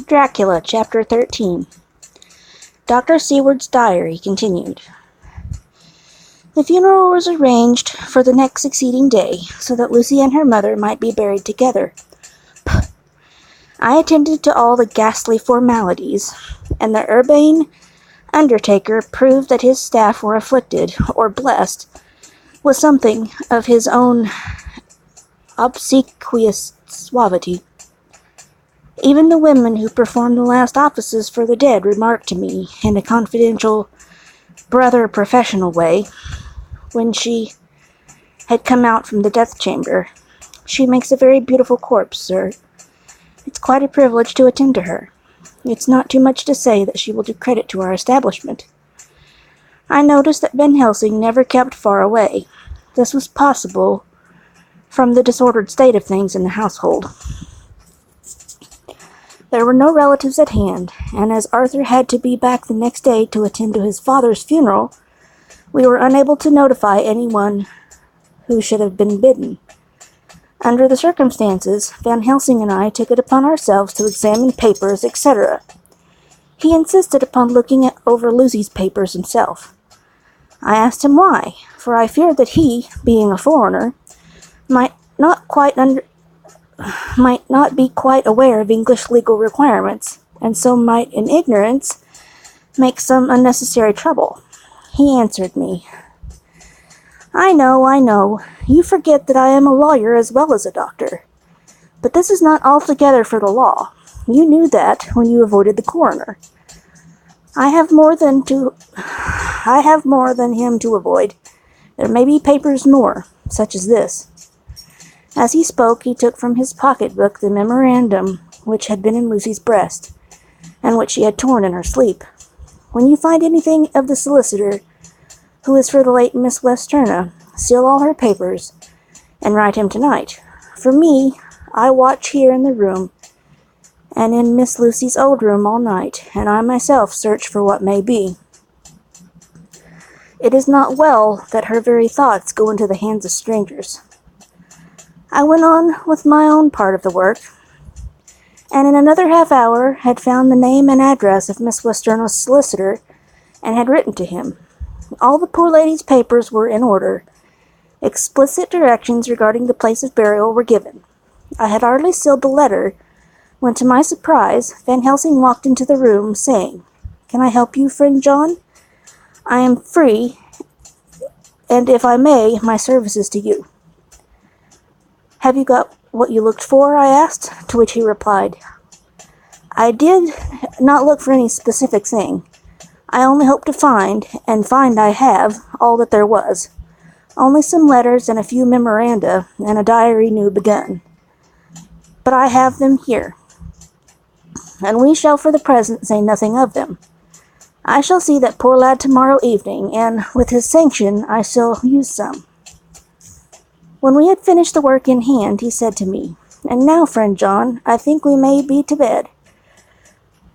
Dracula, Chapter 13. Dr. Seward's diary continued. The funeral was arranged for the next succeeding day, so that Lucy and her mother might be buried together. I attended to all the ghastly formalities, and the urbane undertaker proved that his staff were afflicted, or blessed, with something of his own obsequious suavity. Even the women who performed the last offices for the dead remarked to me, in a confidential, brother professional way, when she had come out from the death chamber, "She makes a very beautiful corpse, sir. It's quite a privilege to attend to her. It's not too much to say that she will do credit to our establishment." I noticed that Van Helsing never kept far away. This was possible from the disordered state of things in the household. There were no relatives at hand, and as Arthur had to be back the next day to attend to his father's funeral, we were unable to notify anyone who should have been bidden. Under the circumstances, Van Helsing and I took it upon ourselves to examine papers, etc. He insisted upon looking over Lucy's papers himself. I asked him why, for I feared that he, being a foreigner, might not be quite aware of English legal requirements, and so might, in ignorance, make some unnecessary trouble. He answered me, I know. You forget that I am a lawyer as well as a doctor. But this is not altogether for the law. You knew that when you avoided the coroner. I have more than him to avoid. There may be papers more, such as this." As he spoke, he took from his pocketbook the memorandum which had been in Lucy's breast, and which she had torn in her sleep. "When you find anything of the solicitor, who is for the late Miss Westerna, seal all her papers, and write him tonight. For me, I watch here in the room, and in Miss Lucy's old room all night, and I myself search for what may be. It is not well that her very thoughts go into the hands of strangers." I went on with my own part of the work, and in another half-hour had found the name and address of Miss Westerna's solicitor, and had written to him. All the poor lady's papers were in order. Explicit directions regarding the place of burial were given. I had hardly sealed the letter, when to my surprise, Van Helsing walked into the room, saying, "Can I help you, friend John? I am free, and if I may, my services to you." "Have you got what you looked for?" I asked, to which he replied, "I did not look for any specific thing. I only hope to find, and find I have, all that there was. Only some letters and a few memoranda, and a diary new begun. But I have them here, and we shall for the present say nothing of them. I shall see that poor lad tomorrow evening, and, with his sanction, I shall use some." When we had finished the work in hand, he said to me, "And now, friend John, I think we may be to bed.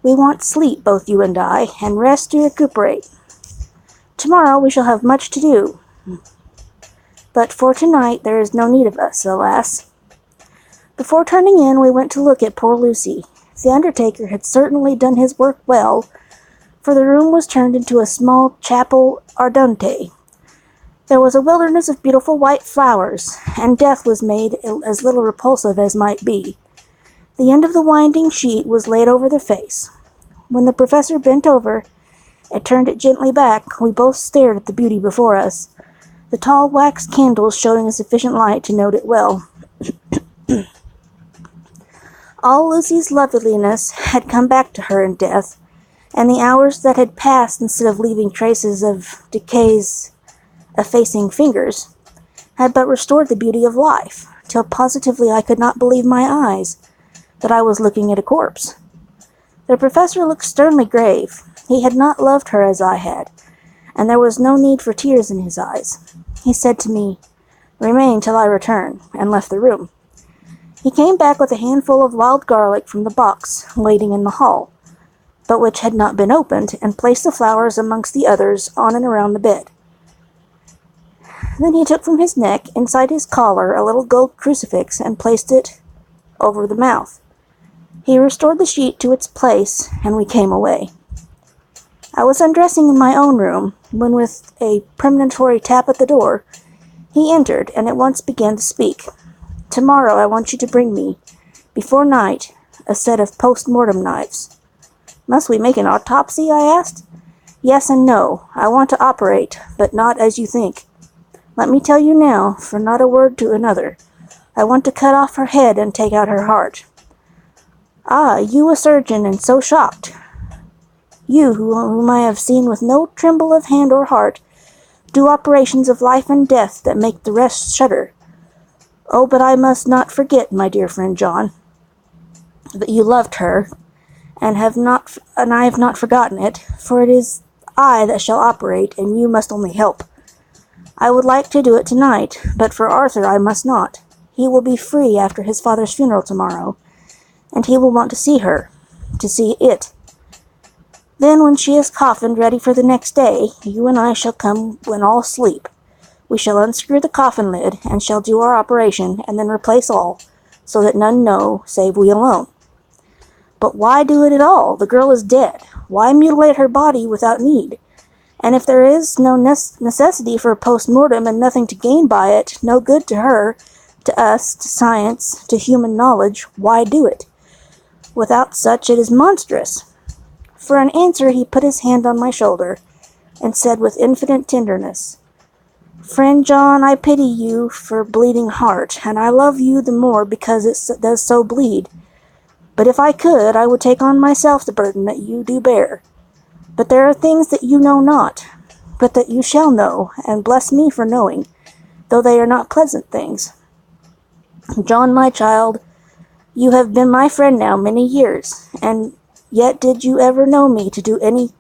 We want sleep, both you and I, and rest to recuperate. Tomorrow we shall have much to do, but for tonight there is no need of us, alas." Before turning in, we went to look at poor Lucy. The undertaker had certainly done his work well, for the room was turned into a small chapel ardente. There was a wilderness of beautiful white flowers, and death was made as little repulsive as might be. The end of the winding sheet was laid over the face. When the professor bent over and turned it gently back, we both stared at the beauty before us, the tall wax candles showing a sufficient light to note it well. All Lucy's loveliness had come back to her in death, and the hours that had passed, instead of leaving traces of decay's effacing fingers, had but restored the beauty of life, till positively I could not believe my eyes that I was looking at a corpse. The professor looked sternly grave. He had not loved her as I had, and there was no need for tears in his eyes. He said to me, "Remain till I return," and left the room. He came back with a handful of wild garlic from the box waiting in the hall, but which had not been opened, and placed the flowers amongst the others on and around the bed. Then he took from his neck, inside his collar, a little gold crucifix, and placed it over the mouth. He restored the sheet to its place, and we came away. I was undressing in my own room, when with a premonitory tap at the door, he entered, and at once began to speak. "Tomorrow I want you to bring me, before night, a set of post-mortem knives." "Must we make an autopsy?" I asked. "Yes and no. I want to operate, but not as you think. Let me tell you now, for not a word to another. I want to cut off her head and take out her heart." "Ah, you a surgeon, and so shocked. You, whom I have seen with no tremble of hand or heart, do operations of life and death that make the rest shudder. Oh, but I must not forget, my dear friend John, that you loved her, and I have not forgotten it, for it is I that shall operate, and you must only help. I would like to do it tonight, but for Arthur I must not. He will be free after his father's funeral tomorrow, and he will want to see her, to see it. Then when she is coffined ready for the next day, you and I shall come when all sleep. We shall unscrew the coffin lid, and shall do our operation, and then replace all, so that none know, save we alone. But why do it at all? The girl is dead. Why mutilate her body without need? And if there is no necessity for a post-mortem and nothing to gain by it, no good to her, to us, to science, to human knowledge, why do it? Without such it is monstrous." For an answer he put his hand on my shoulder, and said with infinite tenderness, "Friend John, I pity you for bleeding heart, and I love you the more because it does so bleed. But if I could, I would take on myself the burden that you do bear. But there are things that you know not, but that you shall know, and bless me for knowing, though they are not pleasant things. John, my child, you have been my friend now many years, and yet did you ever know me to do any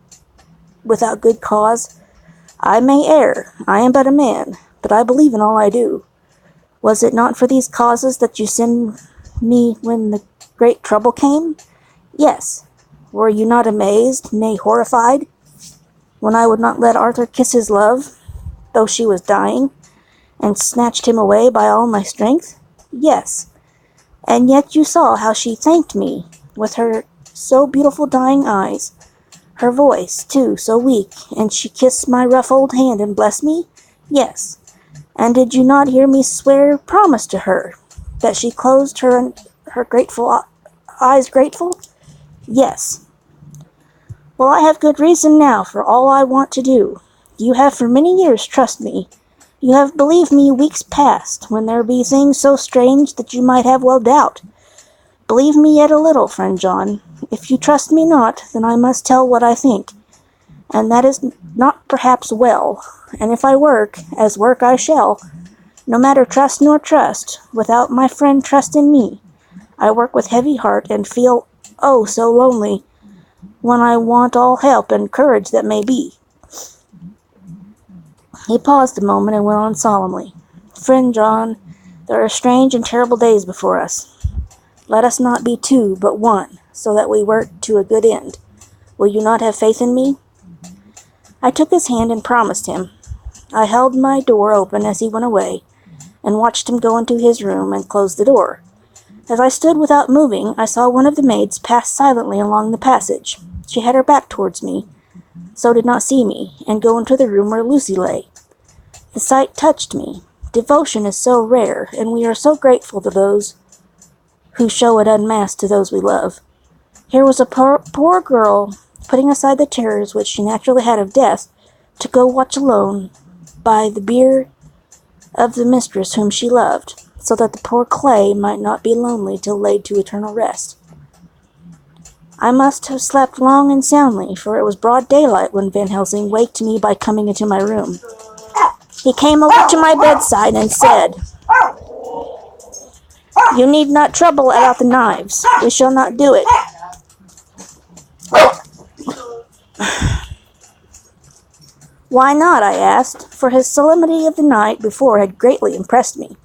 without good cause? I may err, I am but a man, but I believe in all I do. Was it not for these causes that you sent me when the great trouble came? Yes. Were you not amazed, nay horrified, when I would not let Arthur kiss his love, though she was dying, and snatched him away by all my strength? Yes. And yet you saw how she thanked me, with her so beautiful dying eyes, her voice, too, so weak, and she kissed my rough old hand and blessed me? Yes. And did you not hear me swear promise to her, that she closed her grateful eyes grateful? Yes. Well, I have good reason now for all I want to do. You have for many years trust me. You have believed me weeks past, when there be things so strange that you might have well doubt. Believe me yet a little, friend John. If you trust me not, then I must tell what I think, and that is not perhaps well, and if I work, as work I shall, no matter trust nor trust, without my friend trust in me, I work with heavy heart, and feel, oh, so lonely, when I want all help and courage that may be." He paused a moment and went on solemnly, "Friend John, there are strange and terrible days before us. Let us not be two, but one, so that we work to a good end. Will you not have faith in me?" I took his hand and promised him. I held my door open as he went away, and watched him go into his room and close the door. As I stood without moving, I saw one of the maids pass silently along the passage. She had her back towards me, so did not see me, and go into the room where Lucy lay. The sight touched me. Devotion is so rare, and we are so grateful to those who show it unmasked to those we love. Here was a poor girl putting aside the terrors which she naturally had of death, to go watch alone by the bier of the mistress whom she loved, so that the poor clay might not be lonely till laid to eternal rest. I must have slept long and soundly, for it was broad daylight when Van Helsing waked me by coming into my room. He came over to my bedside and said, "You need not trouble about the knives. We shall not do it." "Why not?" I asked, for his solemnity of the night before had greatly impressed me.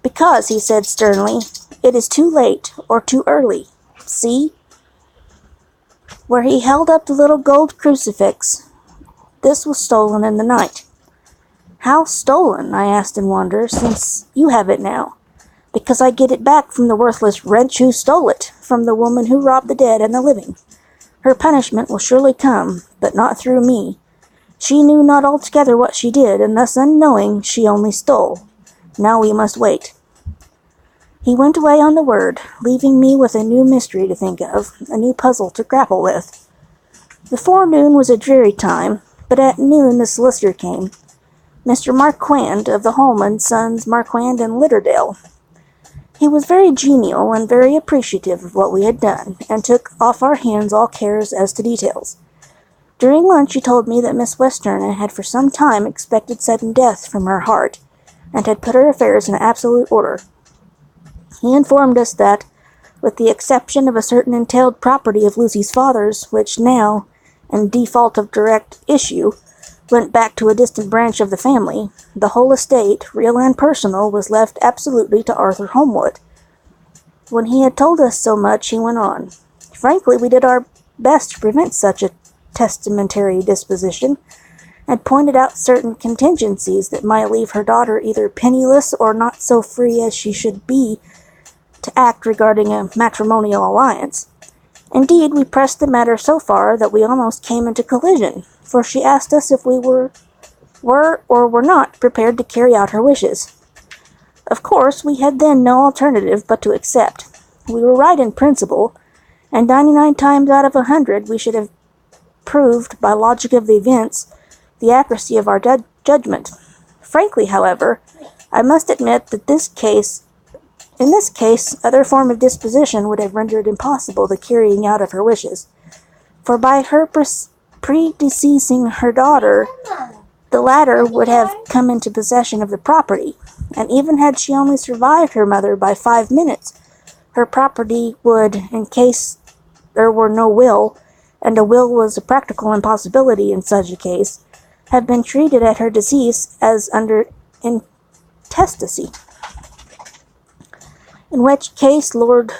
"Because," he said sternly, "it is too late, or too early. See," where he held up the little gold crucifix. "This was stolen in the night." "How stolen?" I asked in wonder, "since you have it now." because I get it back from the worthless wretch who stole it, from the woman who robbed the dead and the living. Her punishment will surely come, but not through me. She knew not altogether what she did, and thus unknowing, she only stole. Now we must wait." He went away on the word, leaving me with a new mystery to think of, a new puzzle to grapple with. The forenoon was a dreary time, but at noon the solicitor came, Mr. Marquand of the Holman Sons Marquand and Litterdale. He was very genial and very appreciative of what we had done, and took off our hands all cares as to details. During lunch he told me that Miss Westerner had for some time expected sudden death from her heart, and had put her affairs in absolute order. He informed us that, with the exception of a certain entailed property of Lucy's father's, which now, in default of direct issue, went back to a distant branch of the family, the whole estate, real and personal, was left absolutely to Arthur Holmwood. When he had told us so much, he went on. Frankly, we did our best to prevent such a testamentary disposition, and pointed out certain contingencies that might leave her daughter either penniless or not so free as she should be to act regarding a matrimonial alliance. Indeed, we pressed the matter so far that we almost came into collision, for she asked us if we were or were not prepared to carry out her wishes. Of course, we had then no alternative but to accept. We were right in principle, and 99 times out of 100 we should have proved, by logic of the events, the accuracy of our judgment. Frankly, however, I must admit that in this case, other form of disposition would have rendered impossible the carrying out of her wishes. For by her predeceasing her daughter, the latter would have come into possession of the property, and even had she only survived her mother by 5 minutes, her property would, in case there were no will, and a will was a practical impossibility in such a case, have been treated at her decease as under intestacy, in which case Lord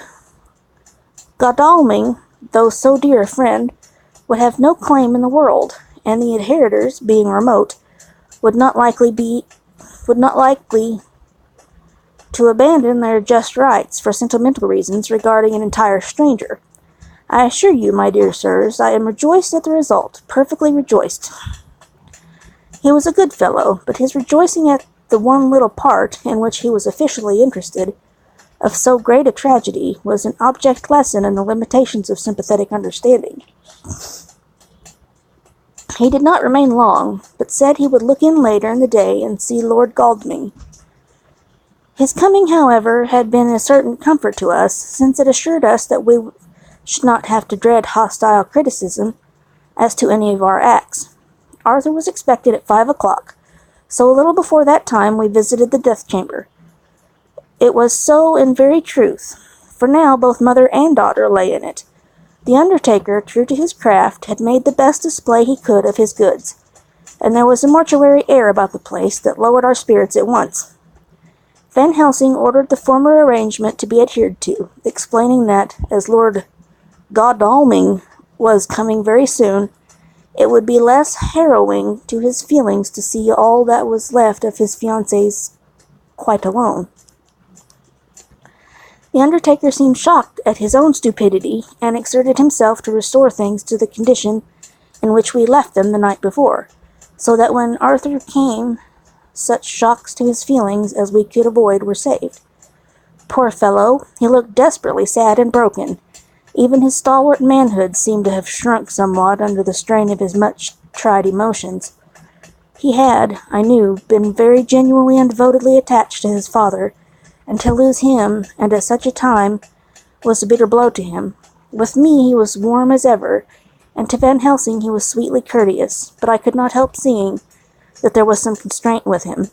Godalming, though so dear a friend, would have no claim in the world, and the inheritors, being remote, would not likely to abandon their just rights for sentimental reasons regarding an entire stranger. I assure you, my dear sirs, I am rejoiced at the result, perfectly rejoiced. He was a good fellow, but his rejoicing at the one little part, in which he was officially interested, of so great a tragedy, was an object lesson in the limitations of sympathetic understanding. He did not remain long, but said he would look in later in the day and see Lord Godalming. His coming, however, had been a certain comfort to us, since it assured us that we should not have to dread hostile criticism as to any of our acts. Arthur was expected at 5 o'clock, so a little before that time we visited the death chamber. It was so in very truth, for now both mother and daughter lay in it. The undertaker, true to his craft, had made the best display he could of his goods, and there was a mortuary air about the place that lowered our spirits at once. Van Helsing ordered the former arrangement to be adhered to, explaining that, as Lord Godalming was coming very soon, it would be less harrowing to his feelings to see all that was left of his fiancée quite alone. The undertaker seemed shocked at his own stupidity, and exerted himself to restore things to the condition in which we left them the night before, so that when Arthur came, such shocks to his feelings as we could avoid were saved. Poor fellow, he looked desperately sad and broken. Even his stalwart manhood seemed to have shrunk somewhat under the strain of his much-tried emotions. He had, I knew, been very genuinely and devotedly attached to his father, and to lose him, and at such a time, was a bitter blow to him. With me he was warm as ever, and to Van Helsing he was sweetly courteous, but I could not help seeing that there was some constraint with him.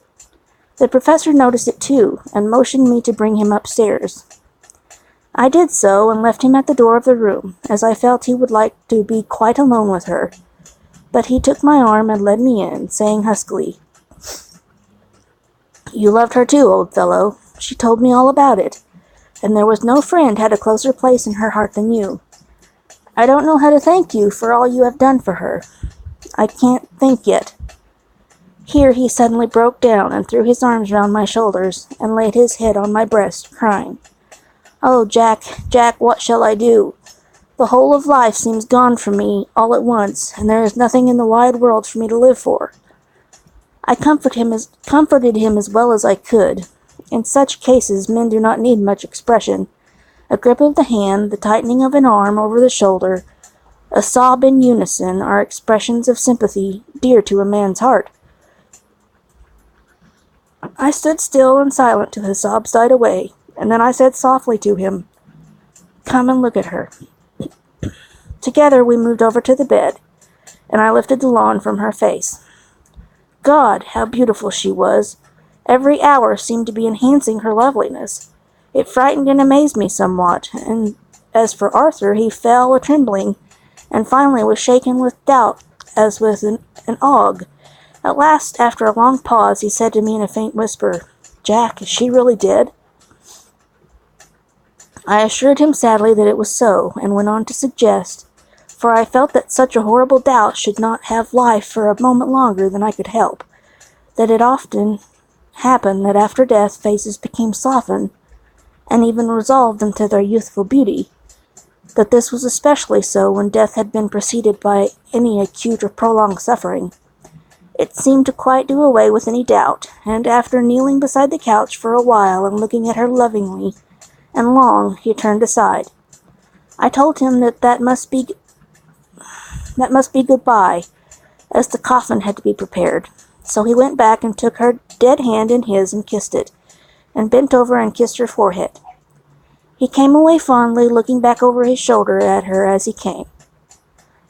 The professor noticed it too, and motioned me to bring him upstairs. I did so, and left him at the door of the room, as I felt he would like to be quite alone with her. But he took my arm and led me in, saying huskily, "You loved her too, old fellow. She told me all about it, and there was no friend had a closer place in her heart than you. I don't know how to thank you for all you have done for her. I can't think yet. Here he suddenly broke down and threw his arms round my shoulders and laid his head on my breast, crying, "Oh, Jack, Jack, what shall I do? The whole of life seems gone from me all at once, and there is nothing in the wide world for me to live for." I comforted him as well as I could. In such cases men do not need much expression. A grip of the hand, the tightening of an arm over the shoulder, a sob in unison are expressions of sympathy dear to a man's heart. I stood still and silent till his sobs died away, and then I said softly to him, "Come and look at her." Together we moved over to the bed, and I lifted the lawn from her face. God, how beautiful she was! Every hour seemed to be enhancing her loveliness. It frightened and amazed me somewhat, and as for Arthur, he fell a-trembling, and finally was shaken with doubt as with an ague. At last, after a long pause, he said to me in a faint whisper, "Jack, is she really dead?" I assured him sadly that it was so, and went on to suggest, for I felt that such a horrible doubt should not have life for a moment longer than I could help, that it often happened that after death faces became softened, and even resolved into their youthful beauty, that this was especially so when death had been preceded by any acute or prolonged suffering. It seemed to quite do away with any doubt, and after kneeling beside the couch for a while and looking at her lovingly and long, he turned aside. I told him that must be goodbye, as the coffin had to be prepared. So he went back and took her dead hand in his and kissed it, and bent over and kissed her forehead. He came away fondly, looking back over his shoulder at her as he came.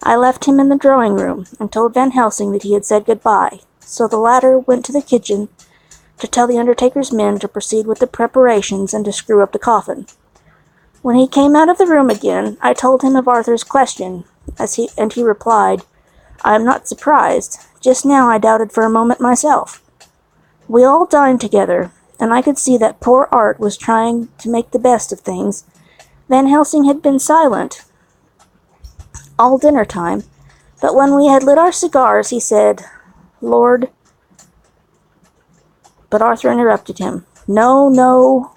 I left him in the drawing room, and told Van Helsing that he had said goodbye, so the latter went to the kitchen to tell the undertaker's men to proceed with the preparations and to screw up the coffin. When he came out of the room again, I told him of Arthur's question, and he replied, "I am not surprised. Just now I doubted for a moment myself." We all dined together, and I could see that poor Art was trying to make the best of things. Van Helsing had been silent all dinner time, but when we had lit our cigars, he said, "Lord—" But Arthur interrupted him. "No, no,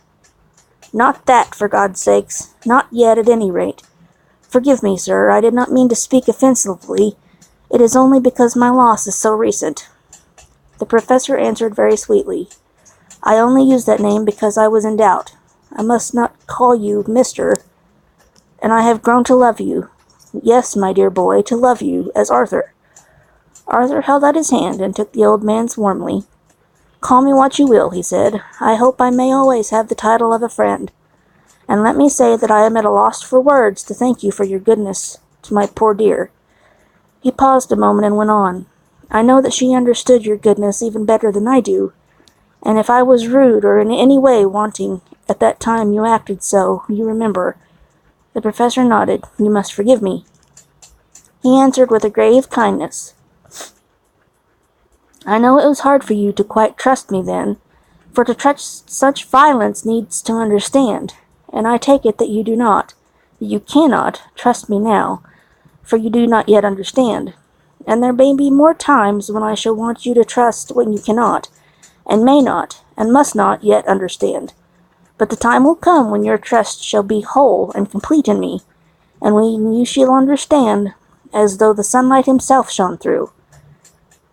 not that, for God's sakes. Not yet, at any rate. Forgive me, sir, I did not mean to speak offensively. It is only because my loss is so recent." The professor answered very sweetly, "I only used that name because I was in doubt. I must not call you Mr., and I have grown to love you. Yes, my dear boy, to love you as Arthur." Arthur held out his hand and took the old man's warmly. "Call me what you will," he said. "I hope I may always have the title of a friend. And let me say that I am at a loss for words to thank you for your goodness to my poor dear." He paused a moment and went on. "I know that she understood your goodness even better than I do, and if I was rude or in any way wanting at that time you acted so, you remember." The professor nodded. "You must forgive me." He answered with a grave kindness, "I know it was hard for you to quite trust me then, for to trust such violence needs to understand, and I take it that you do not, that you cannot, trust me now, for you do not yet understand. And there may be more times when I shall want you to trust when you cannot, and may not, and must not yet understand. But the time will come when your trust shall be whole and complete in me, and when you shall understand, as though the sunlight himself shone through.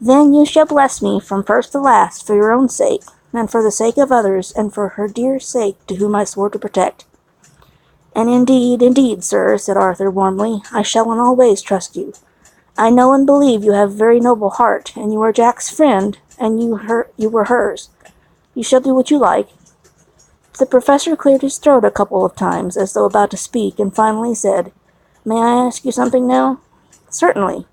Then you shall bless me from first to last for your own sake, and for the sake of others, and for her dear sake to whom I swore to protect." "And indeed, sir," said Arthur warmly, "I shall in all ways trust you. I know and believe you have a very noble heart, and you are Jack's friend, and you were hers. You shall do what you like." The professor cleared his throat a couple of times, as though about to speak, and finally said, "May I ask you something now?" "Certainly."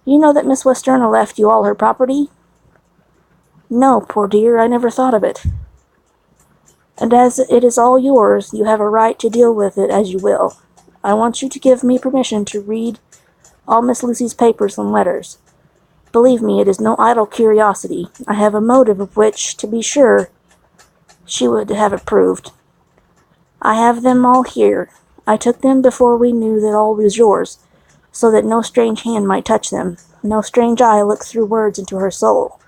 "You know that Miss Westerna left you all her property?" "No, poor dear, I never thought of it." "And as it is all yours, you have a right to deal with it as you will. I want you to give me permission to read all Miss Lucy's papers and letters. Believe me, it is no idle curiosity. I have a motive of which, to be sure, she would have approved. I have them all here. I took them before we knew that all was yours, so that no strange hand might touch them, no strange eye look through words into her soul.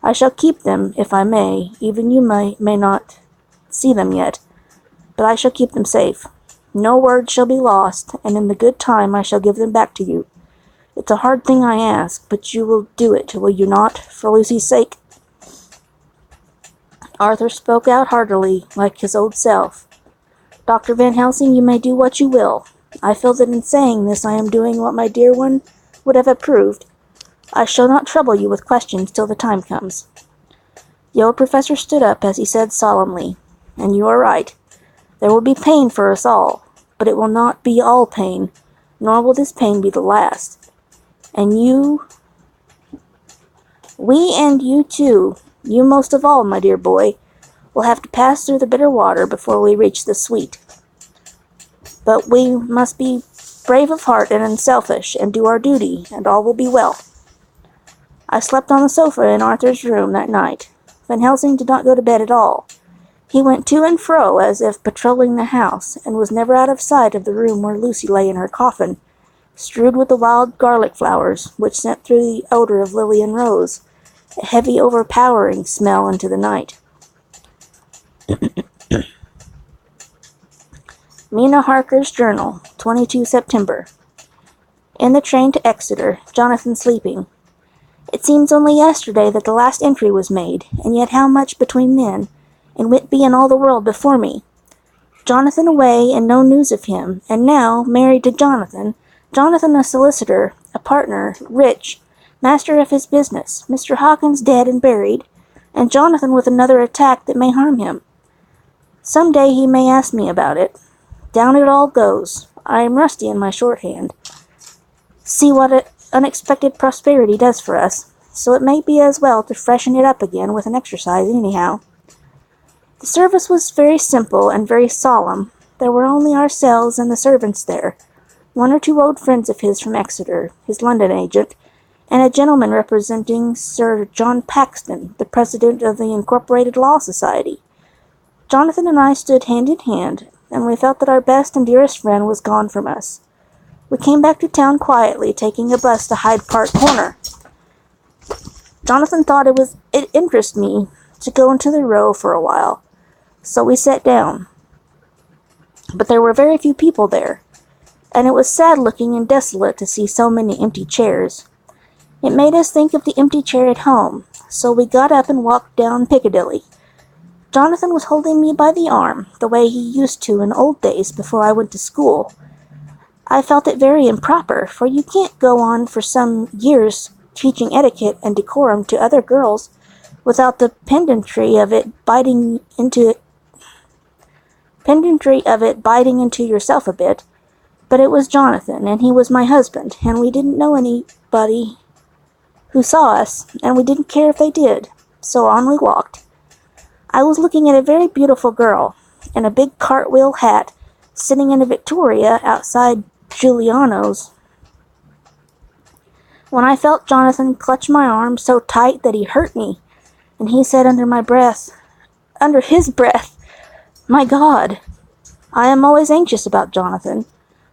I shall keep them, if I may. Even you may not see them yet, but I shall keep them safe. No word shall be lost, and in the good time I shall give them back to you. It's a hard thing I ask, but you will do it, will you not, for Lucy's sake?" Arthur spoke out heartily, like his old self. "Dr. Van Helsing, you may do what you will. I feel that in saying this I am doing what my dear one would have approved. I shall not trouble you with questions till the time comes." The old professor stood up as he said solemnly, "And you are right. There will be pain for us all, but it will not be all pain, nor will this pain be the last. And we and you too, you most of all, my dear boy, will have to pass through the bitter water before we reach the sweet. But we must be brave of heart and unselfish, and do our duty, and all will be well." I slept on the sofa in Arthur's room that night. Van Helsing did not go to bed at all. He went to and fro as if patrolling the house, and was never out of sight of the room where Lucy lay in her coffin, strewed with the wild garlic flowers, which sent through the odor of lily and rose, a heavy, overpowering smell into the night. Mina Harker's Journal, 22 September. In the train to Exeter, Jonathan sleeping. It seems only yesterday that the last entry was made, and yet how much between then, and Whitby and all the world before me. Jonathan away, and no news of him, and now married to Jonathan a solicitor, a partner, rich, master of his business, Mr. Hawkins dead and buried, and Jonathan with another attack that may harm him. Some day he may ask me about it. Down it all goes. I am rusty in my shorthand. See what unexpected prosperity does for us, so it may be as well to freshen it up again with an exercise anyhow. The service was very simple and very solemn. There were only ourselves and the servants there, one or two old friends of his from Exeter, his London agent, and a gentleman representing Sir John Paxton, the president of the Incorporated Law Society. Jonathan and I stood hand in hand, and we felt that our best and dearest friend was gone from us. We came back to town quietly, taking a bus to Hyde Park Corner. Jonathan thought it interested me to go into the Row for a while, so we sat down. But there were very few people there, and it was sad-looking and desolate to see so many empty chairs. It made us think of the empty chair at home, so we got up and walked down Piccadilly. Jonathan was holding me by the arm, the way he used to in old days before I went to school. I felt it very improper, for you can't go on for some years teaching etiquette and decorum to other girls without the pedantry of it biting into yourself a bit. But it was Jonathan, and he was my husband, and we didn't know anybody who saw us, and we didn't care if they did, so on we walked. I was looking at a very beautiful girl, in a big cartwheel hat, sitting in a Victoria outside Giuliano's, when I felt Jonathan clutch my arm so tight that he hurt me, and he said under his breath, "My God!" I am always anxious about Jonathan,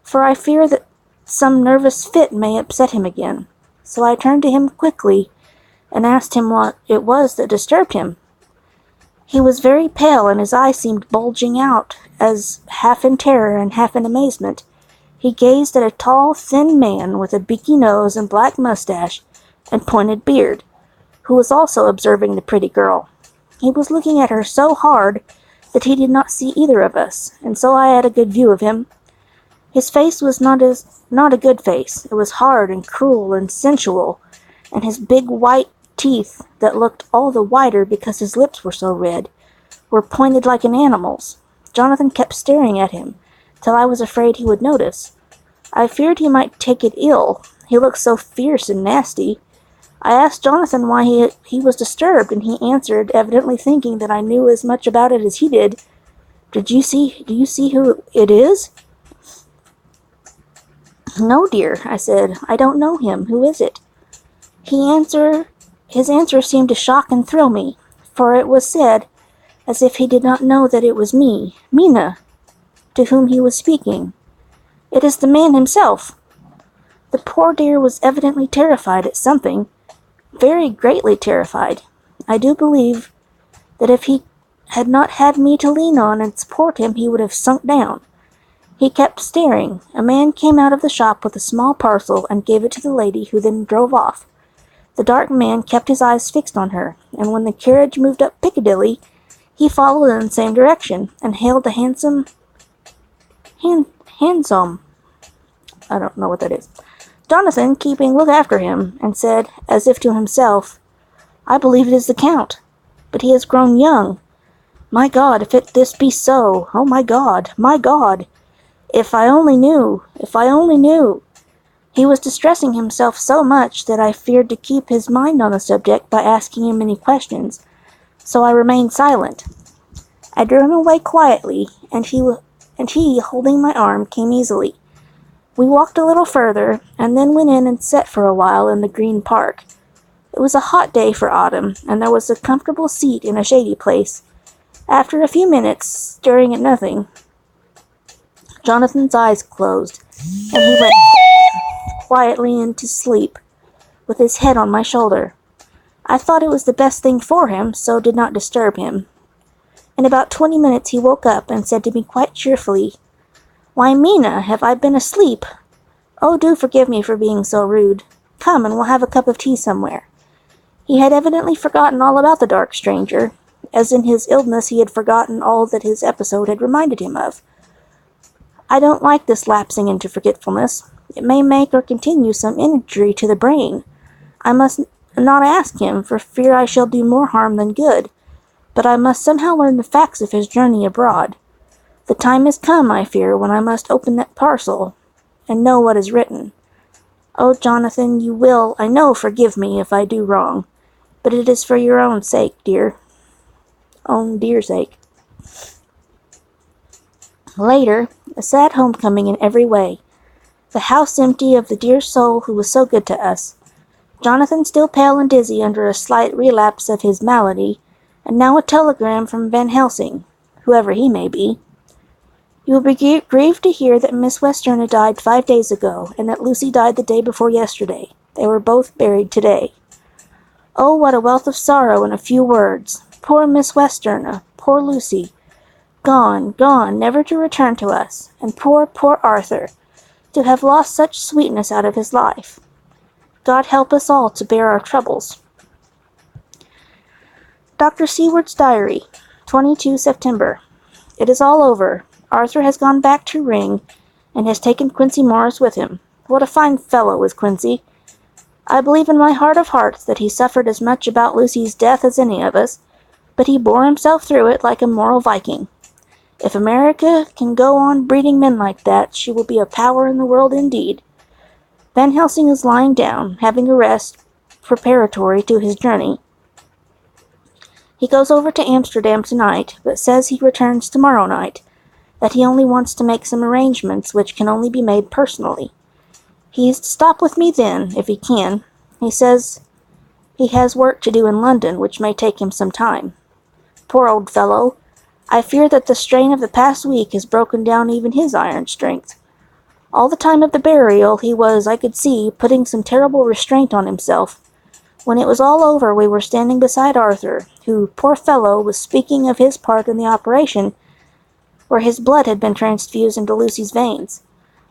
for I fear that some nervous fit may upset him again, so I turned to him quickly and asked him what it was that disturbed him. He was very pale, and his eyes seemed bulging out, as, half in terror and half in amazement, he gazed at a tall, thin man with a beaky nose and black mustache and pointed beard, who was also observing the pretty girl. He was looking at her so hard that he did not see either of us, and so I had a good view of him. His face was not a good face. It was hard and cruel and sensual, and his big white teeth, that looked all the whiter because his lips were so red, were pointed like an animal's. Jonathan kept staring at him, till I was afraid he would notice. I feared he might take it ill. He looked so fierce and nasty. I asked Jonathan why he was disturbed, and he answered, evidently thinking that I knew as much about it as he did, Do you see who it is?" "No, dear," I said. "I don't know him. Who is it?" His answer seemed to shock and thrill me, for it was said, as if he did not know that it was me, Mina, to whom he was speaking. "It is the man himself." The poor dear was evidently terrified at something, very greatly terrified. I do believe that if he had not had me to lean on and support him, he would have sunk down. He kept staring. A man came out of the shop with a small parcel and gave it to the lady, who then drove off. The dark man kept his eyes fixed on her, and when the carriage moved up Piccadilly, he followed in the same direction and hailed a handsome, I don't know what that is. Jonathan, keeping look after him, and said, as if to himself, I believe it is the Count, but he has grown young. My God, if this be so, oh my God, my God! If I only knew, if I only knew! He was distressing himself so much that I feared to keep his mind on the subject by asking him any questions, so I remained silent. I drew him away quietly, and he, holding my arm, came easily. We walked a little further, and then went in and sat for a while in the Green Park. It was a hot day for autumn, and there was a comfortable seat in a shady place. After a few minutes, staring at nothing, Jonathan's eyes closed, and he went quietly into sleep, with his head on my shoulder. I thought it was the best thing for him, so did not disturb him. In about 20 minutes he woke up and said to me quite cheerfully, Why, Mina, have I been asleep? Oh, do forgive me for being so rude. Come, and we'll have a cup of tea somewhere. He had evidently forgotten all about the dark stranger, as in his illness he had forgotten all that his episode had reminded him of. I don't like this lapsing into forgetfulness. It may make or continue some injury to the brain. I must not ask him, for fear I shall do more harm than good, but I must somehow learn the facts of his journey abroad. The time has come, I fear, when I must open that parcel, and know what is written. Oh, Jonathan, you will, I know, forgive me if I do wrong, but it is for your own sake, dear. Own dear sake. Later, a sad homecoming in every way. The house empty of the dear soul who was so good to us. Jonathan still pale and dizzy under a slight relapse of his malady, and now a telegram from Van Helsing, whoever he may be. You will be grieved to hear that Miss Westerna died 5 days ago, and that Lucy died the day before yesterday. They were both buried today. Oh, what a wealth of sorrow in a few words! Poor Miss Westerna, poor Lucy, gone, gone, never to return to us, and poor, poor Arthur, to have lost such sweetness out of his life. God help us all to bear our troubles. Dr. Seward's Diary, 22 September. It is all over. Arthur has gone back to Ring, and has taken Quincy Morris with him. What a fine fellow is Quincy! I believe in my heart of hearts that he suffered as much about Lucy's death as any of us, but he bore himself through it like a moral Viking. If America can go on breeding men like that, she will be a power in the world indeed. Van Helsing is lying down, having a rest preparatory to his journey. He goes over to Amsterdam tonight, but says he returns tomorrow night, that he only wants to make some arrangements which can only be made personally. He is to stop with me then, if he can. He says he has work to do in London, which may take him some time. Poor old fellow! I fear that the strain of the past week has broken down even his iron strength. All the time of the burial he was, I could see, putting some terrible restraint on himself. When it was all over we were standing beside Arthur, who, poor fellow, was speaking of his part in the operation, where his blood had been transfused into Lucy's veins.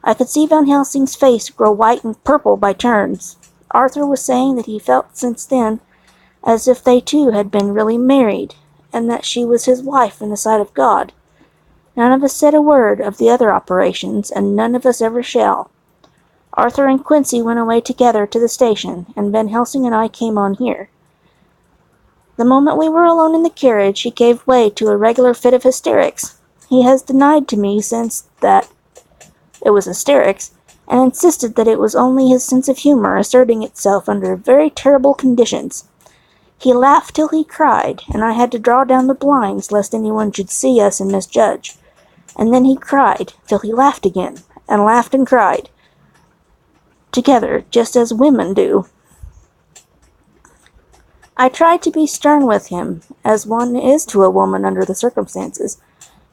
I could see Van Helsing's face grow white and purple by turns. Arthur was saying that he felt since then as if they two had been really married, and that she was his wife in the sight of God. None of us said a word of the other operations, and none of us ever shall. Arthur and Quincy went away together to the station, and Van Helsing and I came on here. The moment we were alone in the carriage, he gave way to a regular fit of hysterics. He has denied to me since that it was hysterics, and insisted that it was only his sense of humor asserting itself under very terrible conditions. He laughed till he cried, and I had to draw down the blinds lest anyone should see us and misjudge. And then he cried till he laughed again, and laughed and cried, together, just as women do. I tried to be stern with him, as one is to a woman under the circumstances,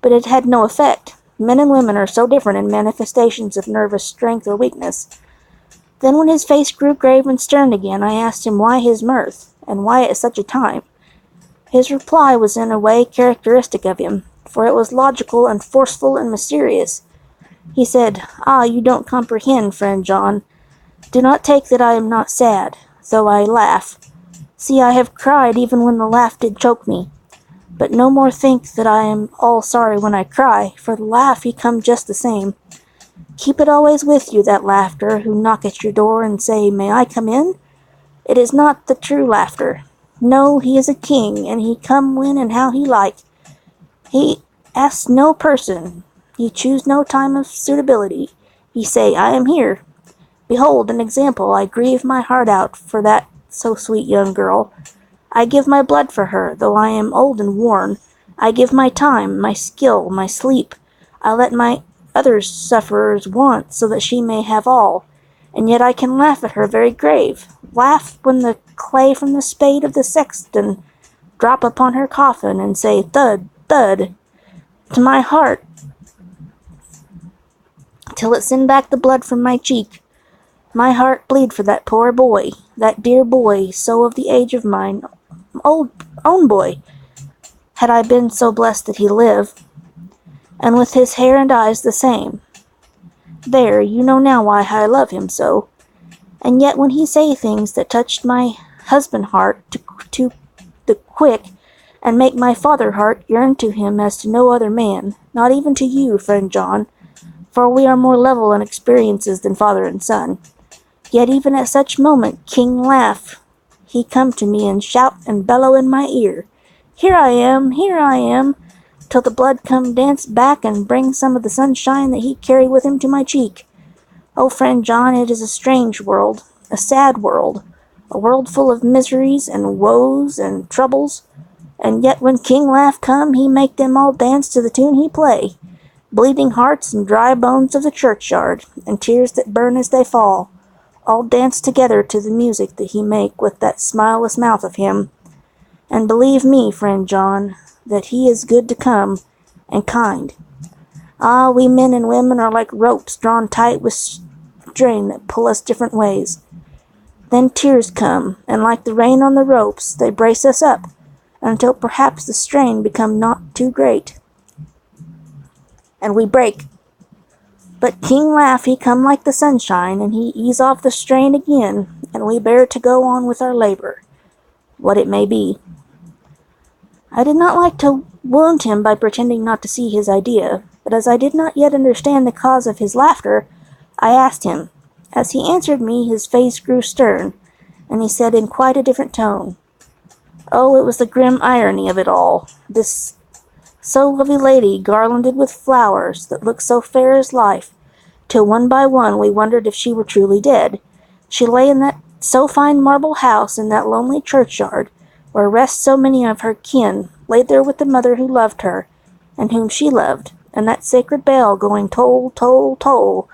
but it had no effect. Men and women are so different in manifestations of nervous strength or weakness. Then when his face grew grave and stern again, I asked him why his mirth, and why at such a time, His reply was in a way characteristic of him, for it was logical and forceful and mysterious. He said, "Ah, you don't comprehend, friend John. Do not take that I am not sad, though I laugh. See, I have cried even when the laugh did choke me. But no more think that I am all sorry when I cry, for the laugh he come just the same. Keep it always with you, that laughter, who knock at your door and say, 'May I come in?' It is not the true laughter. No, he is a king, and he come when and how he like. He asks no person. He choose no time of suitability. He say, 'I am here.' Behold an example. I grieve my heart out for that so sweet young girl. I give my blood for her, though I am old and worn. I give my time, my skill, my sleep. I let my other sufferers want, so that she may have all. And yet I can laugh at her very grave. Laugh when the clay from the spade of the sexton drop upon her coffin, and say, thud, thud, to my heart, till it send back the blood from my cheek. My heart bleed for that poor boy, that dear boy, so of the age of mine own boy, had I been so blessed that he live, and with his hair and eyes the same. There, you know now why I love him so. And yet when he say things that touched my husband heart to the quick, and make my father heart yearn to him as to no other man, not even to you, friend John, for we are more level in experiences than father and son. Yet even at such moment, King laugh, he come to me and shout and bellow in my ear, 'Here I am, here I am,' till the blood come dance back and bring some of the sunshine that he carry with him to my cheek. Oh, friend John, it is a strange world, a sad world, a world full of miseries and woes and troubles, and yet when King Laugh come, he make them all dance to the tune he play, bleeding hearts and dry bones of the churchyard, and tears that burn as they fall, all dance together to the music that he make with that smileless mouth of him. And believe me, friend John, that he is good to come, and kind. Ah, we men and women are like ropes drawn tight with string that pull us different ways. Then tears come, and like the rain on the ropes, they brace us up, until perhaps the strain become not too great, and we break. But King Laugh, he come like the sunshine, and he ease off the strain again, and we bear to go on with our labor, what it may be. I did not like to wound him by pretending not to see his idea, but as I did not yet understand the cause of his laughter, I asked him. As he answered me, his face grew stern, and he said in quite a different tone, "Oh, it was the grim irony of it all. This so lovely lady, garlanded with flowers, that looked so fair as life, till one by one we wondered if she were truly dead. She lay in that so fine marble house in that lonely churchyard, where rest so many of her kin, laid there with the mother who loved her, and whom she loved, and that sacred bell going toll, toll, toll,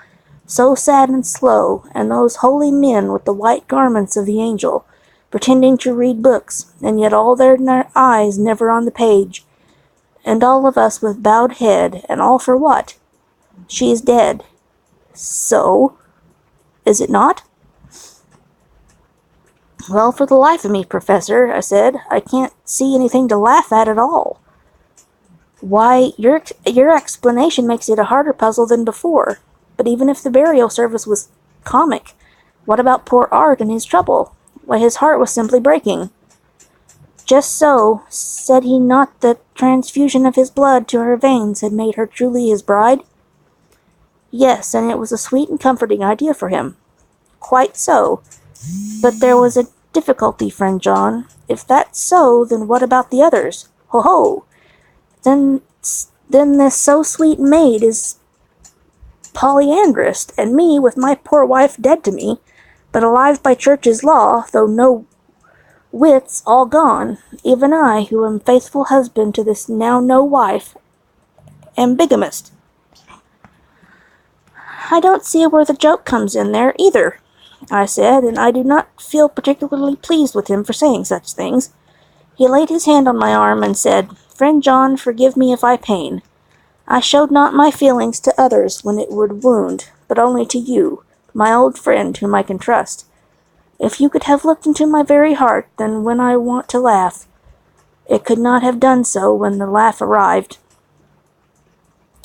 so sad and slow, and those holy men with the white garments of the angel, pretending to read books, and yet all their eyes never on the page, and all of us with bowed head, and all for what? She is dead. So, is it not?" "Well, for the life of me, Professor," I said, "I can't see anything to laugh at all." "Why, your explanation makes it a harder puzzle than before. But even if the burial service was comic, what about poor Art and his trouble? Why, his heart was simply breaking." "Just so. Said he not that transfusion of his blood to her veins had made her truly his bride?" "Yes, and it was a sweet and comforting idea for him." "Quite so. But there was a difficulty, friend John. If that's so, then what about the others? Ho ho! Then this so sweet maid is polyandrist, and me, with my poor wife dead to me, but alive by church's law, though no wits, all gone. Even I, who am faithful husband to this now no wife, am bigamist." "I don't see where the joke comes in there, either," I said, and I do not feel particularly pleased with him for saying such things. He laid his hand on my arm and said, "Friend John, forgive me if I pain. I showed not my feelings to others when it would wound, but only to you, my old friend whom I can trust. If you could have looked into my very heart, then when I want to laugh, It could not have done so when the laugh arrived.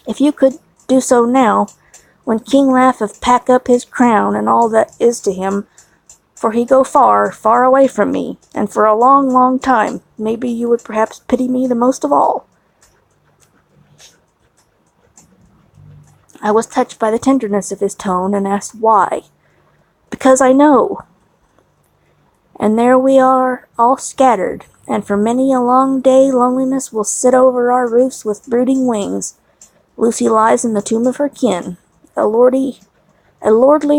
If you could do so now, when King Laugh have pack up his crown and all that is to him, for he go far, far away from me, and for a long, long time, maybe you would perhaps pity me the most of all. I was touched by the tenderness of his tone and asked why. Because I know. And there we are, all scattered, and for many a long day loneliness will sit over our roofs with brooding wings. Lucy lies in the tomb of her kin, a lordly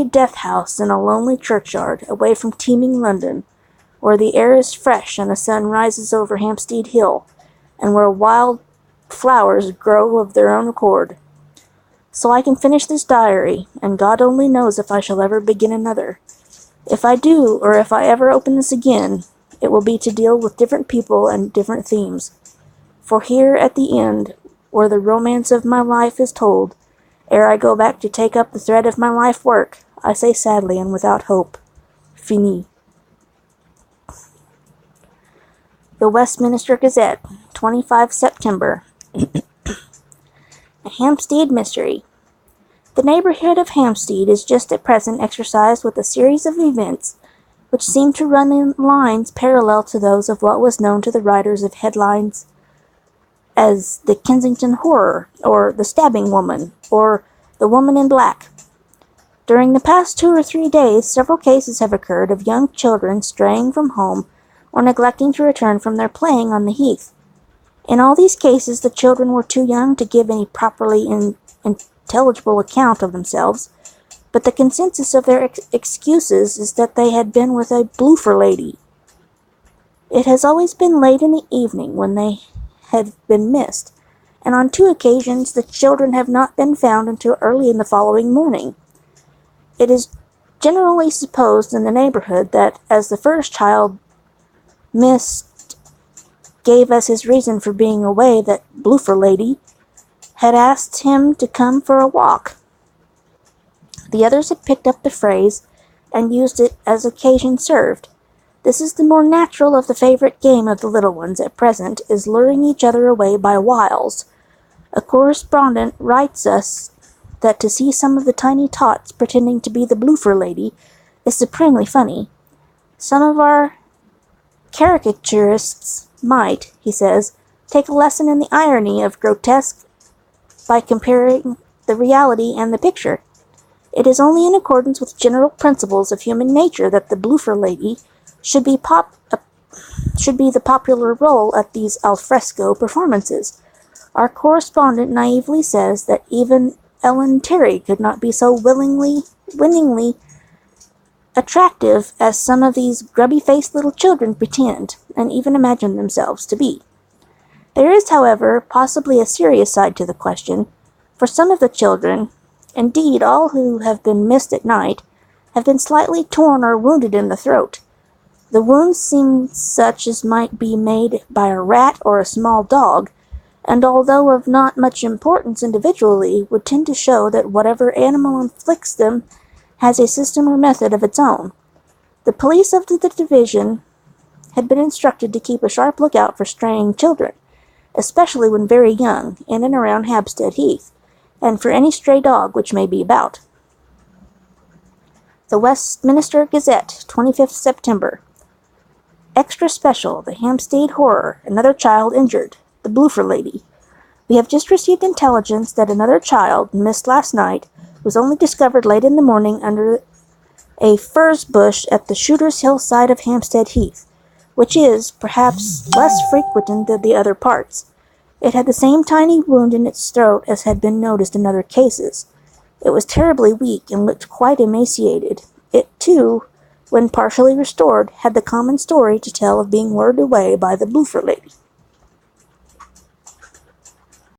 death house in a lonely churchyard, away from teeming London, where the air is fresh and the sun rises over Hampstead Hill, and where wild flowers grow of their own accord. So I can finish this diary, and God only knows if I shall ever begin another. If I do, or if I ever open this again, it will be to deal with different people and different themes. For here at the end, where the romance of my life is told, ere I go back to take up the thread of my life work, I say sadly and without hope, Fini. The Westminster Gazette, 25 September. A Hampstead Mystery. The neighborhood of Hampstead is just at present exercised with a series of events which seem to run in lines parallel to those of what was known to the writers of headlines as the Kensington Horror, or the Stabbing Woman, or the Woman in Black. During the past 2 or 3 days, several cases have occurred of young children straying from home or neglecting to return from their playing on the heath. In all these cases, the children were too young to give any properly intelligible account of themselves, but the consensus of their excuses is that they had been with a bloofer lady. It has always been late in the evening when they had been missed, and on 2 occasions the children have not been found until early in the following morning. It is generally supposed in the neighborhood that, as the first child missed gave us his reason for being away, that bloofer lady had asked him to come for a walk. The others had picked up the phrase and used it as occasion served. This is the more natural of the favorite game of the little ones at present, is luring each other away by wiles. A correspondent writes us that to see some of the tiny tots pretending to be the bloofer lady is supremely funny. Some of our caricaturists might, he says, take a lesson in the irony of grotesque by comparing the reality and the picture. It is only in accordance with general principles of human nature that the bloofer lady should be the popular role at these alfresco performances. Our correspondent naively says that even Ellen Terry could not be so winningly attractive as some of these grubby-faced little children pretend, and even imagine themselves to be. There is, however, possibly a serious side to the question, for some of the children, indeed all who have been missed at night, have been slightly torn or wounded in the throat. The wounds seem such as might be made by a rat or a small dog, and although of not much importance individually, would tend to show that whatever animal inflicts them has a system or method of its own. The police of the division had been instructed to keep a sharp lookout for straying children, especially when very young, in and around Hampstead Heath, and for any stray dog which may be about. The Westminster Gazette, 25th September. Extra special, the Hampstead Horror, another child injured, the bloofer lady. We have just received intelligence that another child, missed last night, was only discovered late in the morning under a furze bush at the Shooter's Hill side of Hampstead Heath, which is, perhaps, less frequented than the other parts. It had the same tiny wound in its throat as had been noticed in other cases. It was terribly weak and looked quite emaciated. It, too, when partially restored, had the common story to tell of being lured away by the bloofer lady.